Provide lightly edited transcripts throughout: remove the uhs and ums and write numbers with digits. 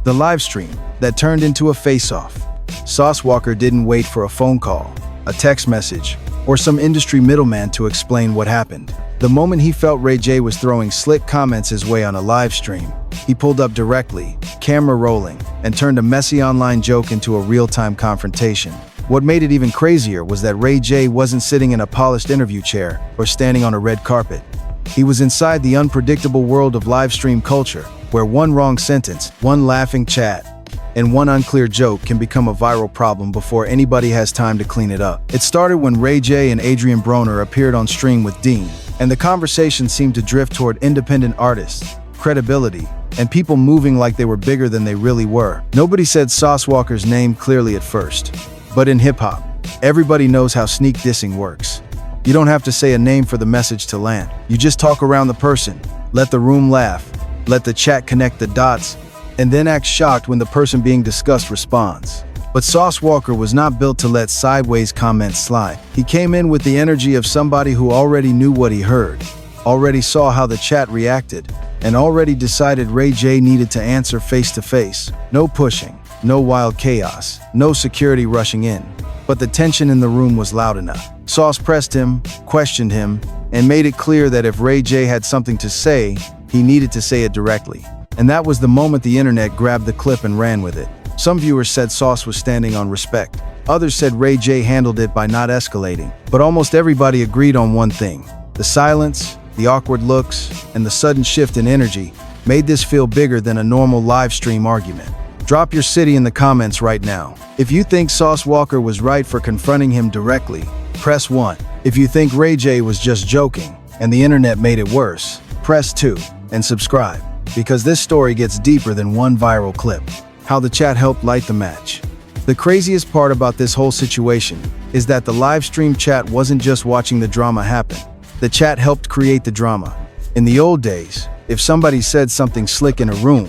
The live stream that turned into a face-off. Sauce Walker didn't wait for a phone call, a text message, or some industry middleman to explain what happened. The moment he felt Ray J was throwing slick comments his way on a live stream, he pulled up directly, camera rolling, and turned a messy online joke into a real-time confrontation. What made it even crazier was that Ray J wasn't sitting in a polished interview chair or standing on a red carpet. He was inside the unpredictable world of live stream culture, where one wrong sentence, one laughing chat, and one unclear joke can become a viral problem before anybody has time to clean it up. It started when Ray J and Adrian Broner appeared on stream with Dean, and the conversation seemed to drift toward independent artists, credibility, and people moving like they were bigger than they really were. Nobody said Sauce Walker's name clearly at first, but in hip-hop, everybody knows how sneak dissing works. You don't have to say a name for the message to land. You just talk around the person, let the room laugh, let the chat connect the dots, and then act shocked when the person being discussed responds. But Sauce Walker was not built to let sideways comments slide. He came in with the energy of somebody who already knew what he heard, already saw how the chat reacted, and already decided Ray J needed to answer face to face. No pushing, no wild chaos, no security rushing in. But the tension in the room was loud enough. Sauce pressed him, questioned him, and made it clear that if Ray J had something to say, he needed to say it directly. And that was the moment the internet grabbed the clip and ran with it. Some viewers said Sauce was standing on respect. Others said Ray J handled it by not escalating. But almost everybody agreed on one thing. The silence, the awkward looks, and the sudden shift in energy made this feel bigger than a normal live stream argument. Drop your city in the comments right now. If you think Sauce Walker was right for confronting him directly, press 1. If you think Ray J was just joking and the internet made it worse, press 2 and subscribe. Because this story gets deeper than one viral clip. How the chat helped light the match. The craziest part about this whole situation is that the live stream chat wasn't just watching the drama happen. The chat helped create the drama. In the old days, if somebody said something slick in a room,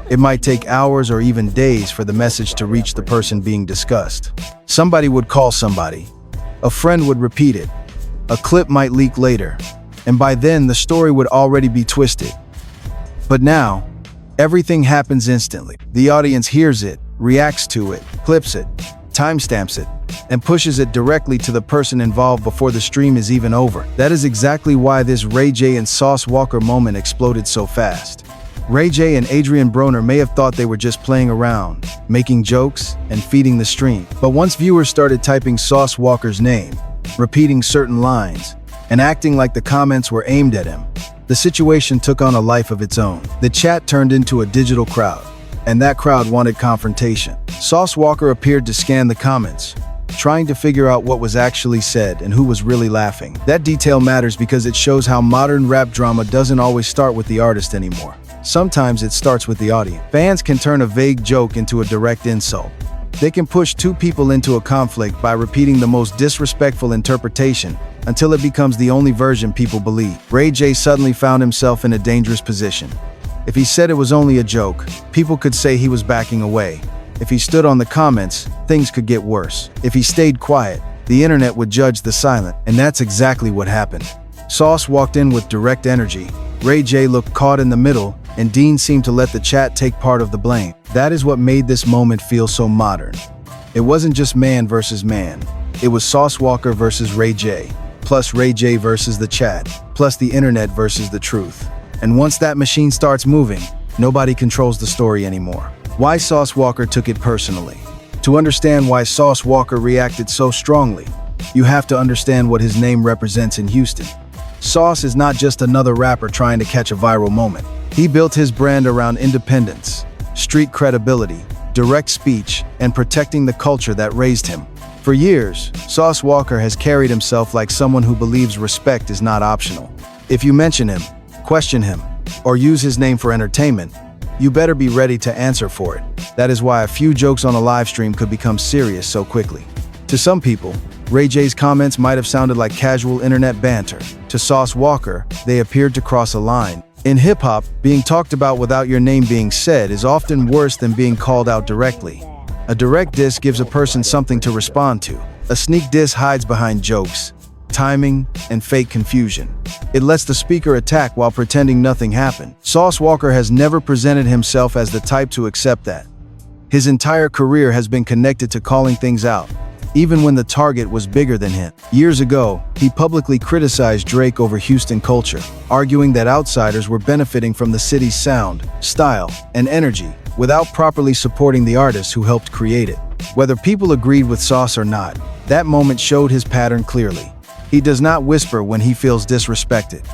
it might take hours or even days for the message to reach the person being discussed. Somebody would call somebody. A friend would repeat it. A clip might leak later. And by then, the story would already be twisted. But now, everything happens instantly. The audience hears it, reacts to it, clips it, timestamps it, and pushes it directly to the person involved before the stream is even over. That is exactly why this Ray J and Sauce Walker moment exploded so fast. Ray J and Adrian Broner may have thought they were just playing around, making jokes, and feeding the stream. But once viewers started typing Sauce Walker's name, repeating certain lines, and acting like the comments were aimed at him, the situation took on a life of its own. The chat turned into a digital crowd, and that crowd wanted confrontation. Sauce Walker appeared to scan the comments, trying to figure out what was actually said and who was really laughing. That detail matters because it shows how modern rap drama doesn't always start with the artist anymore. Sometimes it starts with the audience. Fans can turn a vague joke into a direct insult. They can push two people into a conflict by repeating the most disrespectful interpretation until it becomes the only version people believe. Ray J suddenly found himself in a dangerous position. If he said it was only a joke, people could say he was backing away. If he stood on the comments, things could get worse. If he stayed quiet, the internet would judge the silent, and that's exactly what happened. Sauce walked in with direct energy. Ray J looked caught in the middle, and Dean seemed to let the chat take part of the blame. That is what made this moment feel so modern. It wasn't just man versus man. It was Sauce Walker versus Ray J, plus Ray J versus the chat, plus the internet versus the truth. And once that machine starts moving, nobody controls the story anymore. Why Sauce Walker took it personally? To understand why Sauce Walker reacted so strongly, you have to understand what his name represents in Houston. Sauce is not just another rapper trying to catch a viral moment. He built his brand around independence, street credibility, direct speech, and protecting the culture that raised him. For years, Sauce Walker has carried himself like someone who believes respect is not optional. If you mention him, question him, or use his name for entertainment, you better be ready to answer for it. That is why a few jokes on a live stream could become serious so quickly. To some people, Ray J's comments might have sounded like casual internet banter. To Sauce Walker, they appeared to cross a line. In hip-hop, being talked about without your name being said is often worse than being called out directly. A direct diss gives a person something to respond to. A sneak diss hides behind jokes, timing, and fake confusion. It lets the speaker attack while pretending nothing happened. Sauce Walker has never presented himself as the type to accept that. His entire career has been connected to calling things out, even when the target was bigger than him. Years ago, he publicly criticized Drake over Houston culture, arguing that outsiders were benefiting from the city's sound, style, and energy without properly supporting the artists who helped create it. Whether people agreed with Sauce or not, that moment showed his pattern clearly. He does not whisper when he feels disrespected.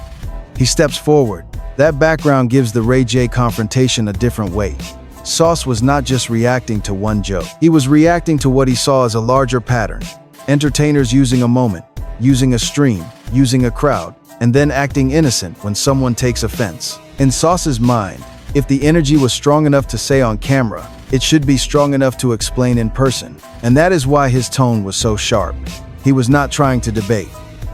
He steps forward. That background gives the Ray J confrontation a different weight. Sauce was not just reacting to one joke. He was reacting to what he saw as a larger pattern. Entertainers using a moment, using a stream, using a crowd, and then acting innocent when someone takes offense. In Sauce's mind, if the energy was strong enough to say on camera, it should be strong enough to explain in person. And that is why his tone was so sharp. He was not trying to debate.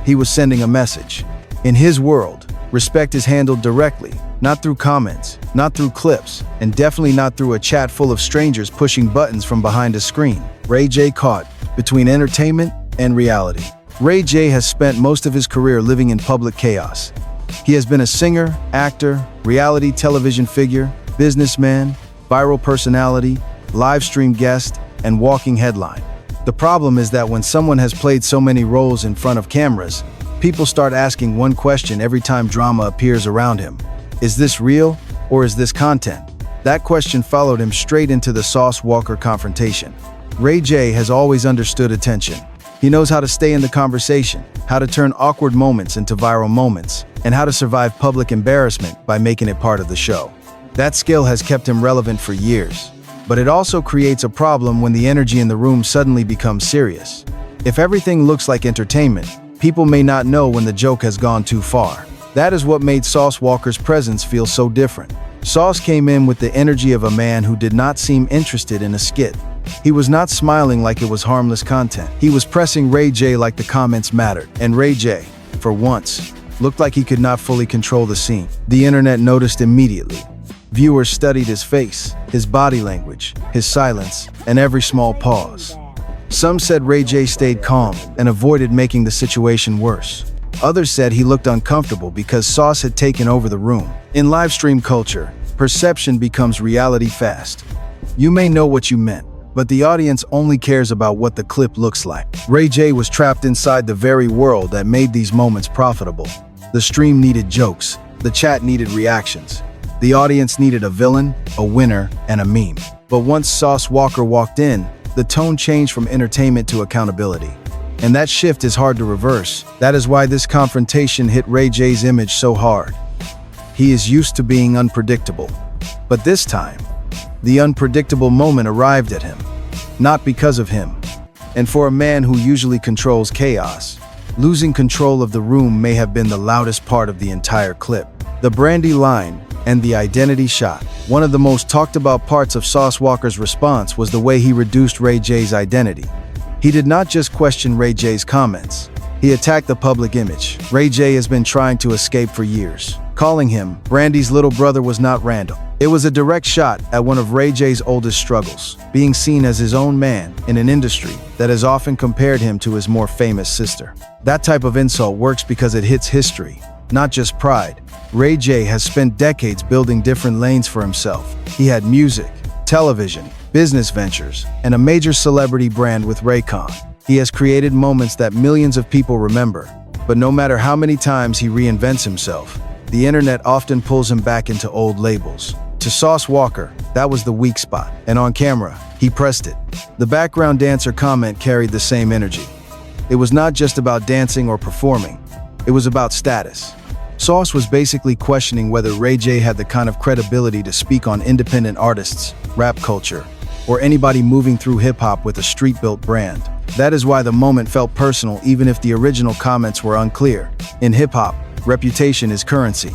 He was sending a message. In his world, respect is handled directly, not through comments, not through clips, and definitely not through a chat full of strangers pushing buttons from behind a screen. Ray J caught between entertainment and reality. Ray J has spent most of his career living in public chaos. He has been a singer, actor, reality television figure, businessman, viral personality, live stream guest, and walking headline. The problem is that when someone has played so many roles in front of cameras, people start asking one question every time drama appears around him. Is this real, or is this content? That question followed him straight into the Sauce Walker confrontation. Ray J has always understood attention. He knows how to stay in the conversation, how to turn awkward moments into viral moments, and how to survive public embarrassment by making it part of the show. That skill has kept him relevant for years. But it also creates a problem when the energy in the room suddenly becomes serious. If everything looks like entertainment, people may not know when the joke has gone too far. That is what made Sauce Walker's presence feel so different. Sauce came in with the energy of a man who did not seem interested in a skit. He was not smiling like it was harmless content. He was pressing Ray J like the comments mattered. And Ray J, for once, looked like he could not fully control the scene. The internet noticed immediately. Viewers studied his face, his body language, his silence, and every small pause. Some said Ray J stayed calm and avoided making the situation worse. Others said he looked uncomfortable because Sauce had taken over the room. In live stream culture, perception becomes reality fast. You may know what you meant, but the audience only cares about what the clip looks like. Ray J was trapped inside the very world that made these moments profitable. The stream needed jokes, the chat needed reactions. The audience needed a villain, a winner, and a meme. But once Sauce Walker walked in, the tone changed from entertainment to accountability. And that shift is hard to reverse. That is why this confrontation hit Ray J's image so hard. He is used to being unpredictable. But this time, the unpredictable moment arrived at him. Not because of him. And for a man who usually controls chaos, losing control of the room may have been the loudest part of the entire clip. The Brandy line and the identity shot. One of the most talked about parts of Sauce Walker's response was the way he reduced Ray J's identity. He did not just question Ray J's comments. He attacked the public image. Ray J has been trying to escape for years. Calling him Brandy's little brother was not random. It was a direct shot at one of Ray J's oldest struggles, being seen as his own man in an industry that has often compared him to his more famous sister. That type of insult works because it hits history, not just pride. Ray J has spent decades building different lanes for himself. He had music, television, business ventures, and a major celebrity brand with Raycon. He has created moments that millions of people remember. But no matter how many times he reinvents himself, the internet often pulls him back into old labels. To Sauce Walker, that was the weak spot, and on camera, he pressed it. The background dancer comment carried the same energy. It was not just about dancing or performing, it was about status. Sauce was basically questioning whether Ray J had the kind of credibility to speak on independent artists, rap culture, or anybody moving through hip-hop with a street-built brand. That is why the moment felt personal even if the original comments were unclear. In hip-hop, reputation is currency.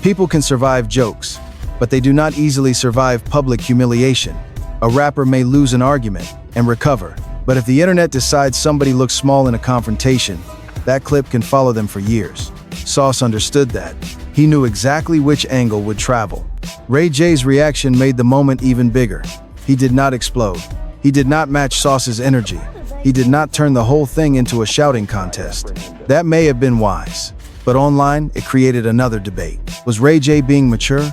People can survive jokes, but they do not easily survive public humiliation. A rapper may lose an argument and recover, but if the internet decides somebody looks small in a confrontation, that clip can follow them for years. Sauce understood that. He knew exactly which angle would travel. Ray J's reaction made the moment even bigger. He did not explode. He did not match Sauce's energy. He did not turn the whole thing into a shouting contest. That may have been wise. But online, it created another debate. Was Ray J being mature?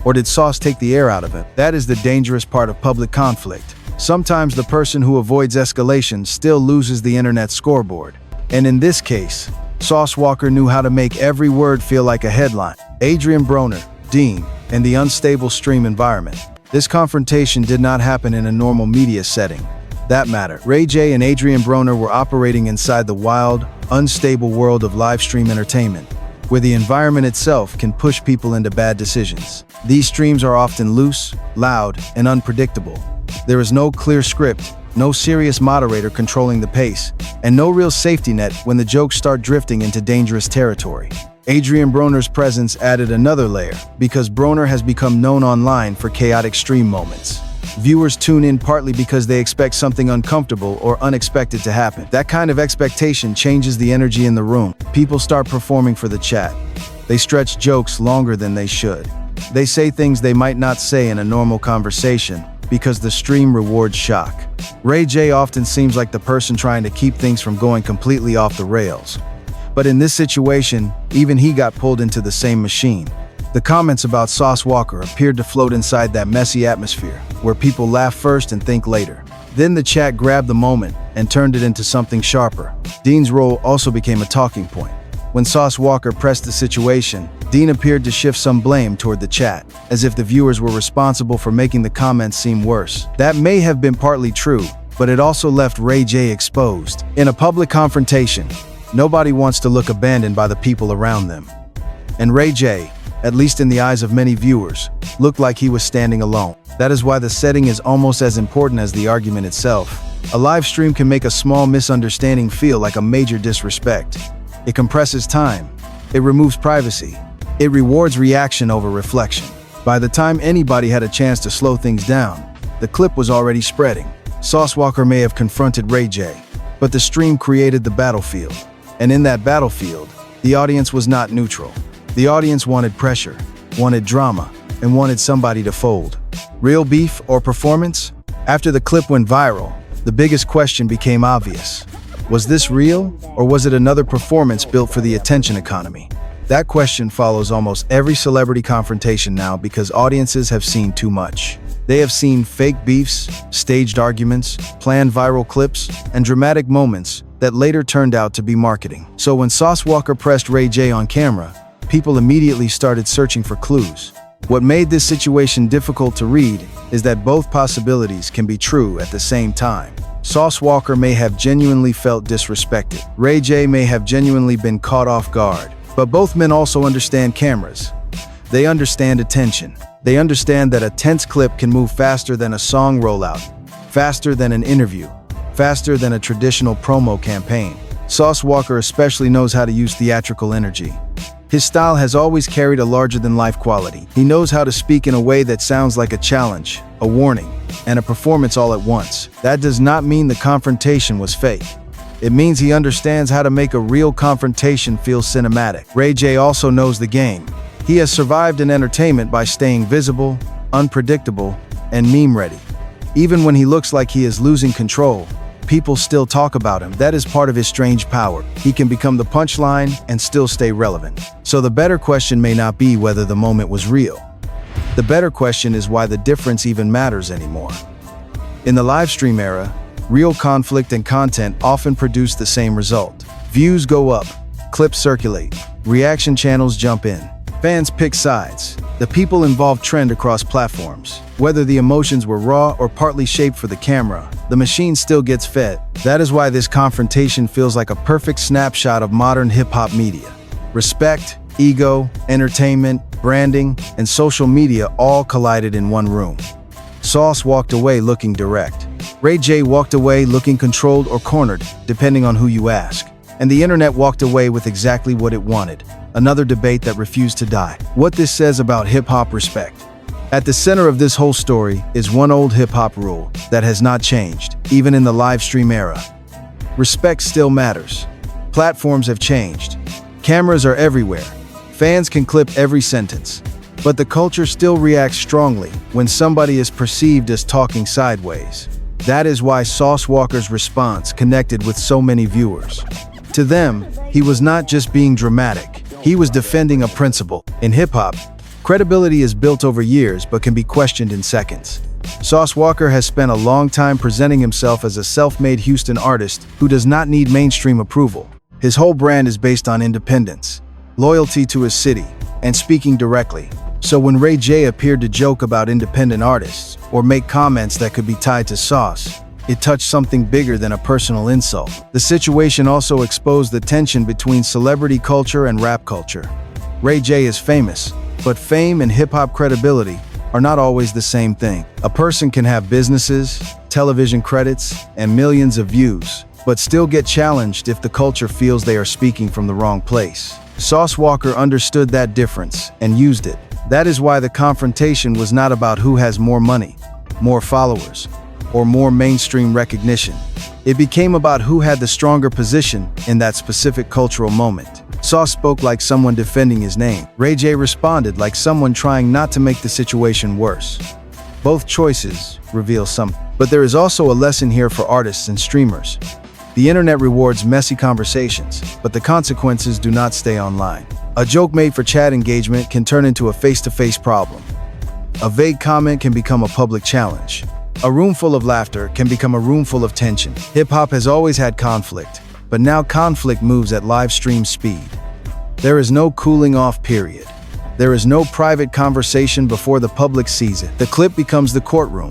Or did Sauce take the air out of him? That is the dangerous part of public conflict. Sometimes the person who avoids escalation still loses the internet scoreboard. And in this case, Sauce Walker knew how to make every word feel like a headline. Adrian Broner, Dean, and the unstable stream environment. This confrontation did not happen in a normal media setting. That mattered. Ray J and Adrian Broner were operating inside the wild, unstable world of live stream entertainment, where the environment itself can push people into bad decisions. These streams are often loose, loud, and unpredictable. There is no clear script, no serious moderator controlling the pace, and no real safety net when the jokes start drifting into dangerous territory. Adrian Broner's presence added another layer, because Broner has become known online for chaotic stream moments. Viewers tune in partly because they expect something uncomfortable or unexpected to happen. That kind of expectation changes the energy in the room. People start performing for the chat. They stretch jokes longer than they should. They say things they might not say in a normal conversation because the stream rewards shock. Ray J often seems like the person trying to keep things from going completely off the rails. But in this situation, even he got pulled into the same machine. The comments about Sauce Walker appeared to float inside that messy atmosphere, where people laugh first and think later. Then the chat grabbed the moment and turned it into something sharper. Dean's role also became a talking point. When Sauce Walker pressed the situation, Dean appeared to shift some blame toward the chat, as if the viewers were responsible for making the comments seem worse. That may have been partly true, but it also left Ray J exposed. In a public confrontation, nobody wants to look abandoned by the people around them. And Ray J, at least in the eyes of many viewers, looked like he was standing alone. That is why the setting is almost as important as the argument itself. A live stream can make a small misunderstanding feel like a major disrespect. It compresses time. It removes privacy. It rewards reaction over reflection. By the time anybody had a chance to slow things down, the clip was already spreading. Sauce Walker may have confronted Ray J, but the stream created the battlefield. And in that battlefield, the audience was not neutral. The audience wanted pressure, wanted drama, and wanted somebody to fold. Real beef or performance? After the clip went viral, the biggest question became obvious. Was this real, or was it another performance built for the attention economy? That question follows almost every celebrity confrontation now because audiences have seen too much. They have seen fake beefs, staged arguments, planned viral clips, and dramatic moments that later turned out to be marketing. So when Sauce Walker pressed Ray J on camera, people immediately started searching for clues. What made this situation difficult to read is that both possibilities can be true at the same time. Sauce Walker may have genuinely felt disrespected. Ray J may have genuinely been caught off guard. But both men also understand cameras. They understand attention. They understand that a tense clip can move faster than a song rollout, faster than an interview, faster than a traditional promo campaign. Sauce Walker especially knows how to use theatrical energy. His style has always carried a larger-than-life quality. He knows how to speak in a way that sounds like a challenge, a warning, and a performance all at once. That does not mean the confrontation was fake. It means he understands how to make a real confrontation feel cinematic. Ray J also knows the game. He has survived in entertainment by staying visible, unpredictable, and meme-ready. Even when he looks like he is losing control, people still talk about him. That is part of his strange power. He can become the punchline and still stay relevant. So the better question may not be whether the moment was real. The better question is why the difference even matters anymore. In the live stream era, real conflict and content often produce the same result. Views go up, clips circulate, reaction channels jump in. Fans pick sides. The people involved trend across platforms. Whether the emotions were raw or partly shaped for the camera, the machine still gets fed. That is why this confrontation feels like a perfect snapshot of modern hip-hop media. Respect, ego, entertainment, branding, and social media all collided in one room. Sauce walked away looking direct. Ray J walked away looking controlled or cornered, depending on who you ask. And the internet walked away with exactly what it wanted. Another debate that refused to die. What this says about hip-hop respect. At the center of this whole story is one old hip-hop rule that has not changed, even in the live stream era. Respect still matters. Platforms have changed. Cameras are everywhere. Fans can clip every sentence. But the culture still reacts strongly when somebody is perceived as talking sideways. That is why Sauce Walker's response connected with so many viewers. To them, he was not just being dramatic, he was defending a principle. In hip-hop, credibility is built over years but can be questioned in seconds. Sauce Walker has spent a long time presenting himself as a self-made Houston artist who does not need mainstream approval. His whole brand is based on independence, loyalty to his city, and speaking directly. So when Ray J appeared to joke about independent artists or make comments that could be tied to Sauce, it touched something bigger than a personal insult. The situation also exposed the tension between celebrity culture and rap culture. Ray J is famous, but fame and hip-hop credibility are not always the same thing. A person can have businesses, television credits, and millions of views, but still get challenged if the culture feels they are speaking from the wrong place. Sauce Walker understood that difference and used it. That is why the confrontation was not about who has more money, more followers, or more mainstream recognition. It became about who had the stronger position in that specific cultural moment. Sauce spoke like someone defending his name. Ray J responded like someone trying not to make the situation worse. Both choices reveal something. But there is also a lesson here for artists and streamers. The internet rewards messy conversations, but the consequences do not stay online. A joke made for chat engagement can turn into a face-to-face problem. A vague comment can become a public challenge. A room full of laughter can become a room full of tension. Hip-hop has always had conflict, but now conflict moves at live stream speed. There is no cooling off period. There is no private conversation before the public sees it. The clip becomes the courtroom,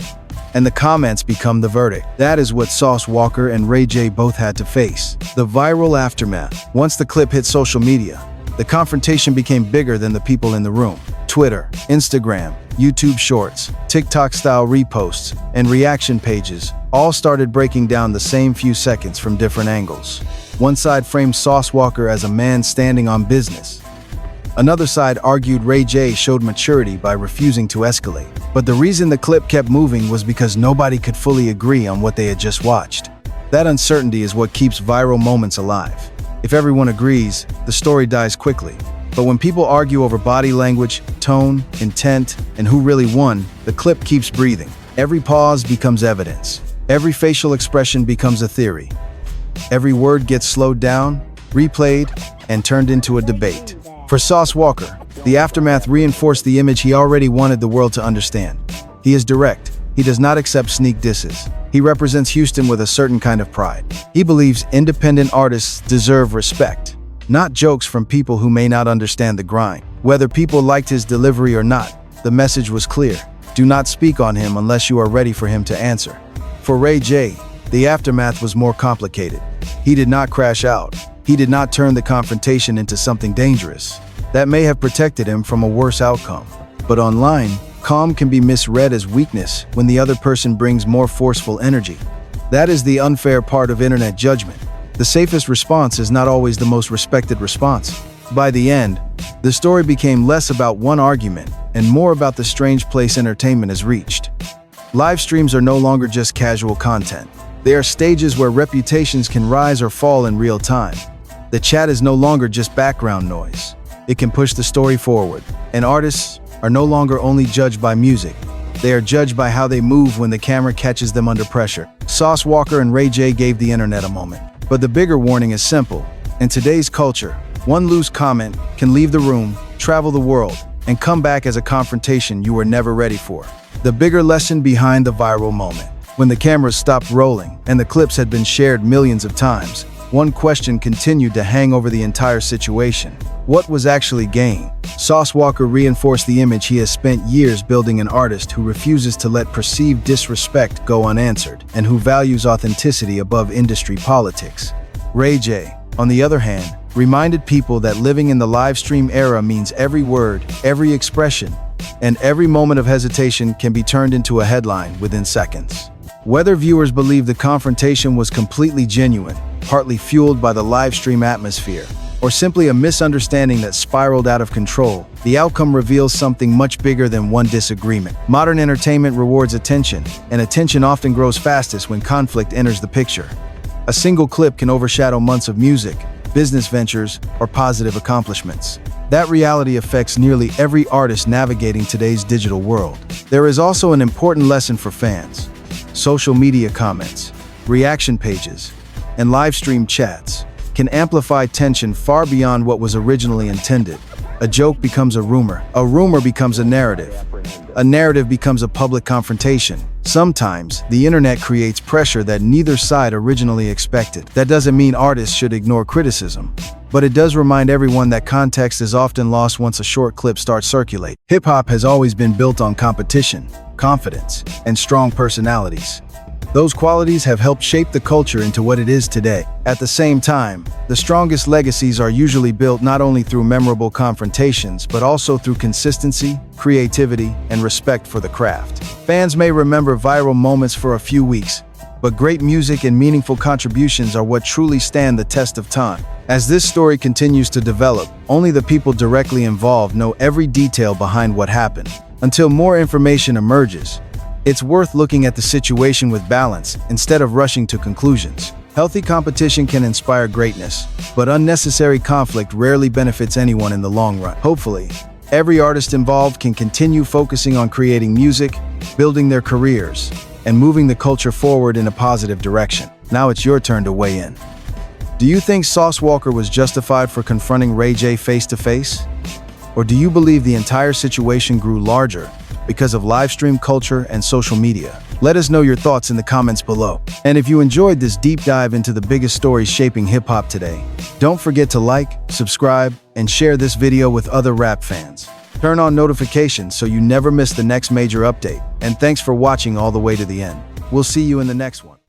and the comments become the verdict. That is what Sauce Walker and Ray J both had to face. The viral aftermath. Once the clip hit social media, the confrontation became bigger than the people in the room. Twitter, Instagram, YouTube Shorts, TikTok-style reposts, and reaction pages all started breaking down the same few seconds from different angles. One side framed Sauce Walker as a man standing on business. Another side argued Ray J showed maturity by refusing to escalate. But the reason the clip kept moving was because nobody could fully agree on what they had just watched. That uncertainty is what keeps viral moments alive. If everyone agrees, the story dies quickly. But when people argue over body language, tone, intent, and who really won, the clip keeps breathing. Every pause becomes evidence. Every facial expression becomes a theory. Every word gets slowed down, replayed, and turned into a debate. For Sauce Walker, the aftermath reinforced the image he already wanted the world to understand. He is direct. He does not accept sneak disses. He represents Houston with a certain kind of pride. He believes independent artists deserve respect, not jokes from people who may not understand the grind. Whether people liked his delivery or not, the message was clear. Do not speak on him unless you are ready for him to answer. For Ray J, the aftermath was more complicated. He did not crash out. He did not turn the confrontation into something dangerous. That may have protected him from a worse outcome. But online, calm can be misread as weakness when the other person brings more forceful energy. That is the unfair part of internet judgment. The safest response is not always the most respected response. By the end, the story became less about one argument and more about the strange place entertainment has reached. Live streams are no longer just casual content. They are stages where reputations can rise or fall in real time. The chat is no longer just background noise. It can push the story forward. And artists are no longer only judged by music. They are judged by how they move when the camera catches them under pressure. Sauce Walker and Ray J gave the internet a moment. But the bigger warning is simple. In today's culture, one loose comment can leave the room, travel the world, and come back as a confrontation you were never ready for. The bigger lesson behind the viral moment. When the cameras stopped rolling and the clips had been shared millions of times, one question continued to hang over the entire situation. What was actually gained? Sauce Walker reinforced the image he has spent years building: an artist who refuses to let perceived disrespect go unanswered and who values authenticity above industry politics. Ray J, on the other hand, reminded people that living in the live stream era means every word, every expression, and every moment of hesitation can be turned into a headline within seconds. Whether viewers believe the confrontation was completely genuine, partly fueled by the live stream atmosphere, or simply a misunderstanding that spiraled out of control, the outcome reveals something much bigger than one disagreement. Modern entertainment rewards attention, and attention often grows fastest when conflict enters the picture. A single clip can overshadow months of music, business ventures, or positive accomplishments. That reality affects nearly every artist navigating today's digital world. There is also an important lesson for fans. social media comments, reaction pages, and live stream chats can amplify tension far beyond what was originally intended. A joke becomes a rumor becomes a narrative becomes a public confrontation. Sometimes, the internet creates pressure that neither side originally expected. That doesn't mean artists should ignore criticism, but it does remind everyone that context is often lost once a short clip starts circulating. Hip-hop has always been built on competition, confidence, and strong personalities. Those qualities have helped shape the culture into what it is today. At the same time, the strongest legacies are usually built not only through memorable confrontations, but also through consistency, creativity, and respect for the craft. Fans may remember viral moments for a few weeks, but great music and meaningful contributions are what truly stand the test of time. As this story continues to develop, only the people directly involved know every detail behind what happened. Until more information emerges, it's worth looking at the situation with balance instead of rushing to conclusions. Healthy competition can inspire greatness, but unnecessary conflict rarely benefits anyone in the long run. Hopefully, every artist involved can continue focusing on creating music, building their careers, and moving the culture forward in a positive direction. Now it's your turn to weigh in. Do you think Sauce Walker was justified for confronting Ray J face-to-face? Or do you believe the entire situation grew larger because of live stream culture and social media? Let us know your thoughts in the comments below. And if you enjoyed this deep dive into the biggest stories shaping hip-hop today, don't forget to like, subscribe, and share this video with other rap fans. Turn on notifications so you never miss the next major update. And thanks for watching all the way to the end. We'll see you in the next one.